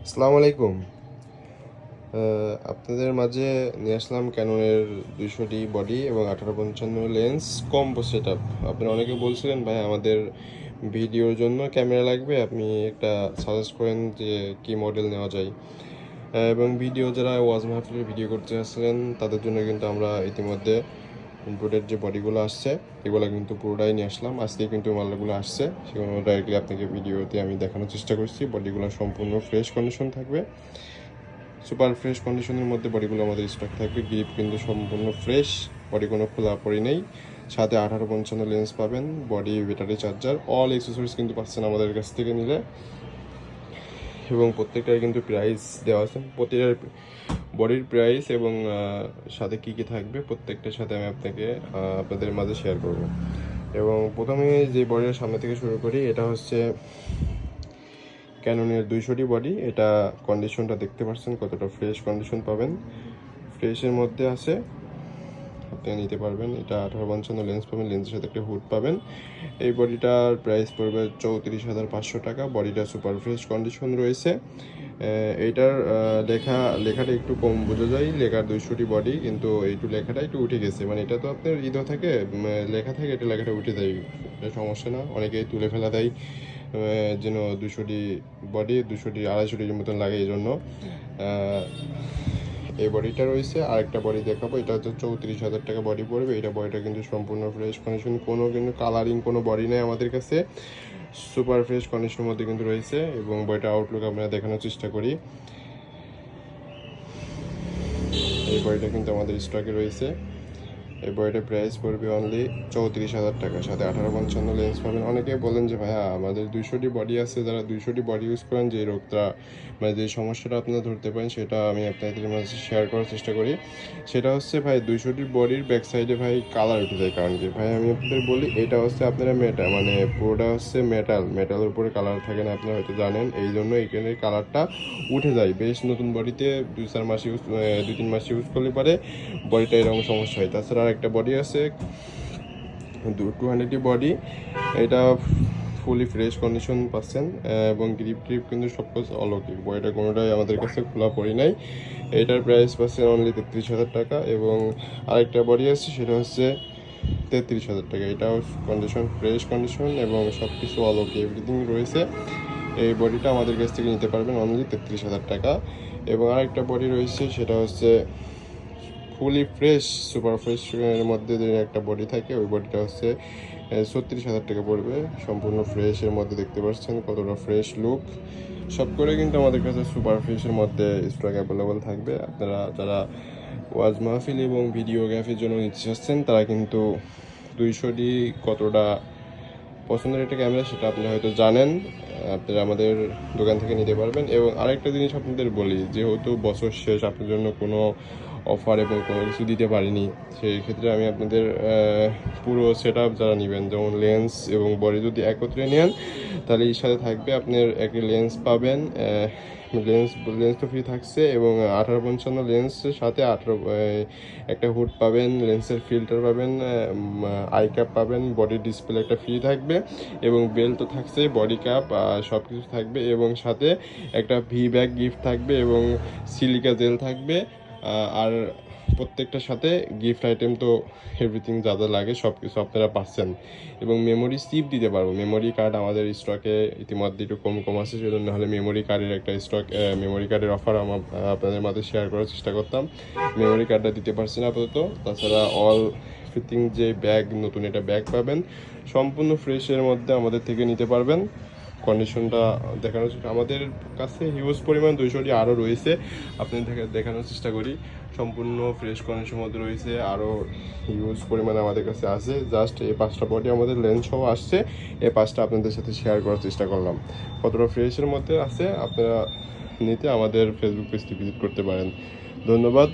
আসসালামু আলাইকুম। আপনাদের মাঝে নিয়ে আসলাম ক্যাননের 200D বডি এবং 1855 লেন্স কম্বো সেট আপ। আপনারা অনেকে বলছিলেন ভাই আমাদের ভিডিওর জন্য ক্যামেরা লাগবে, আপনি একটা সাজেস্ট করেন যে কি মডেল নেওয়া যায়। এবং ভিডিও যারা ওয়াজ মাহফিলের ভিডিও করতে আসছিলেন তাদের জন্য কিন্তু আমরা ইতিমধ্যে ইম্পোর্টেড যে বডিগুলো আসছে এগুলো কিন্তু পুরোটাই নিয়ে আসলাম। আজকে কিন্তু মালগুলো আসছে, সেগুলো ডাইরেক্টলি আপনাকে ভিডিওতে আমি দেখানোর চেষ্টা করছি। বডিগুলো সম্পূর্ণ ফ্রেশ কন্ডিশন থাকবে, সুপার ফ্রেশ কন্ডিশনের মধ্যে বডিগুলো আমাদের স্টক থাকবে। গ্রিপ কিন্তু সম্পূর্ণ ফ্রেশ, বডি কোনো খোলা পড়ি নেই। সাথে 1855 লেন্স পাবেন, body battery charger, all accessories কিন্তু পাচ্ছেন আমাদের কাছ থেকে নিলে। এবং প্রত্যেকটার কিন্তু প্রাইস দেওয়া আছে, প্রতিটার বডির প্রাইস এবং সাথে কি কি থাকবে প্রত্যেকটার সাথে আমি আপনাদের মাঝে শেয়ার করব। এবং প্রথমে যে বডির সামনে থেকে শুরু করি, এটা হচ্ছে ক্যাননের 200D বডি। এটা কন্ডিশনটা দেখতে পাচ্ছেন কতটা ফ্রেশ কন্ডিশন পাবেন, ফ্রেশের মধ্যে আছে, আপনি নিতে পারবেন। এটা 1855 লেন্স পাবেন, লেন্সের সাথে একটা হুড পাবেন। এই বডিটার প্রাইস পড়বে 34,500 টাকা। বডিটা সুপার ফ্রেশ কন্ডিশন রয়েছে। এইটার লেখাটা একটু কম বোঝা যায়, লেখার 200D বডি, কিন্তু এইটু লেখাটা একটু উঠে গেছে। মানে এটা তো আপনার থাকে লেখা থাকে, এটা লেখাটা উঠে দেয়, এটা সমস্যা না, অনেকেই তুলে ফেলা দেয় যেন 200D বডি 200D 250Dর মতন লাগে। এই জন্য এই বডিটা রয়েছে। আরেকটা বডি দেখাবো, এটা হচ্ছে 34,000 টাকা বডি পড়বে। এটা বডিটা কিন্তু সম্পূর্ণ ফ্রেশ কন্ডিশন, কোনো কিন্তু কালারিং কোনো বডি নেই আমাদের কাছে, সুপার ফ্রেশ কন্ডিশনের মধ্যে কিন্তু রয়েছে। এবং বডিটা আউটলুক আমরা দেখানোর চেষ্টা করি। এই বডিটা কিন্তু আমাদের স্টকে রয়েছে। এই বইটার প্রাইস পড়বে অনলি 34,000 টাকা, সাথে 1855 লেন্স পাবেন। অনেকে বলেন যে ভাইয়া আমাদের 200D বডি আছে, যারা 200D বডি ইউজ করেন যে রোগটা মানে যে সমস্যাটা আপনারা ধরতে পারেন সেটা আমি আপনাদের মাঝে শেয়ার করার চেষ্টা করি। সেটা হচ্ছে ভাই 200D বডির ব্যাক সাইডে ভাই কালার উঠে যায়। কারণ কি ভাই আমি আপনাদের বলি, এটা হচ্ছে আপনারা মানে পুরোটা হচ্ছে মেটালের উপরে কালার থাকে না, আপনারা হয়তো জানেন। এই জন্য এখানে কালারটা উঠে যায়। বেশ নতুন বডিতে 2-3 মাস ইউজ করলে পারে বডিটা এরকম সমস্যা হয়। তাছাড়া একটা বডি আছে 200D বডি, এটা ফুলি ফ্রেশ কন্ডিশন পাচ্ছেন এবং গ্রিপ কিন্তু সব কিছু অলৌকিক। বডিটা কোনোটাই আমাদের কাছে খোলা পড়ি নাই। এটার প্রাইস পাচ্ছেন অনলি 33,000 টাকা। এবং আরেকটা বডি আছে, সেটা হচ্ছে 33,000 টাকা। এটাও কন্ডিশন ফ্রেশ কন্ডিশন এবং সব কিছু অলৌকিক, এভরিথিং রয়েছে। এই বডিটা আমাদের কাছ থেকে নিতে পারবেন অনলি 33,000 টাকা। এবং আরেকটা বডি রয়েছে, সেটা হচ্ছে ফুলি ফ্রেশ সুপার ফ্রেশ এর মধ্যে যে একটা বডি থাকে, ওই বডিটা হচ্ছে 36,000 টাকা পড়বে। সম্পূর্ণ ফ্রেশের মধ্যে দেখতে পাচ্ছেন কতটা ফ্রেশ লুক। সব করে কিন্তু আমাদের কাছে সুপার ফ্রেশের মধ্যে স্টক অ্যাভেলেবল থাকবে। আপনারা যারা ওয়াজ মাহফিল এবং ভিডিওগ্রাফির জন্য নিতে চাচ্ছেন তারা কিন্তু 200D কতটা পছন্দের একটা ক্যামেরা সেটা আপনারা হয়তো জানেন, আপনারা আমাদের দোকান থেকে নিতে পারবেন। এবং আরেকটা জিনিস আপনাদের বলি, যেহেতু বছর শেষ, আপনার জন্য কোনো অফার এবং কোনো কিছু দিতে পারিনি, সেই ক্ষেত্রে আমি আপনাদের পুরো সেট আপ যারা নেবেন, যেমন লেন্স এবং বডি যদি একত্রে নেন তাহলে এর সাথে থাকবে আপনার একটা লেন্স পাবেন, লেন্স তো ফ্রি থাকছে। এবং 1855 লেন্সের সাথে একটা হুড পাবেন, লেন্সের ফিল্টার পাবেন, আই ক্যাপ পাবেন, বডি ডিসপ্লে একটা ফ্রি থাকবে এবং বেল্ট তো থাকছে, বডি ক্যাপ সব কিছু থাকবে। এবং সাথে একটা ভি ব্যাগ গিফট থাকবে এবং সিলিকা জেল থাকবে। আর প্রত্যেকটার সাথে গিফট আইটেম তো এভরিথিং যা যা লাগে সব কিছু আপনারা পাচ্ছেন। এবং মেমোরি চিপ দিতে পারবো, মেমোরি কার্ড আমাদের স্টকে ইতিমধ্যে একটু কম আছে, সেজন্য হলে মেমোরি কার্ডের একটা মেমোরি কার্ডের অফার আপনাদের মাঝে শেয়ার করার চেষ্টা করতাম। মেমোরি কার্ডটা দিতে পারছি না আপাতত। তাছাড়া অল ফিটিং যে ব্যাগ, নতুন এটা ব্যাগ পাবেন সম্পূর্ণ ফ্রেশের মধ্যে আমাদের থেকে নিতে পারবেন। কন্ডিশনটা দেখানোর আমাদের কাছে হিউজ পরিমাণ 200D আরও রয়েছে, আপনি দেখানোর চেষ্টা করি। সম্পূর্ণ ফ্রেশ কন্ডিশনের মধ্যে রয়েছে, আরও হিউজ পরিমাণে আমাদের কাছে আছে। জাস্ট এই 5টা বডি আমাদের লেন্স সহ আসছে, এই 5টা আপনাদের সাথে শেয়ার করার চেষ্টা করলাম। কতটা ফ্রেশের মধ্যে আছে আপনারা নিতে আমাদের ফেসবুক পেজটি ভিজিট করতে পারেন। ধন্যবাদ।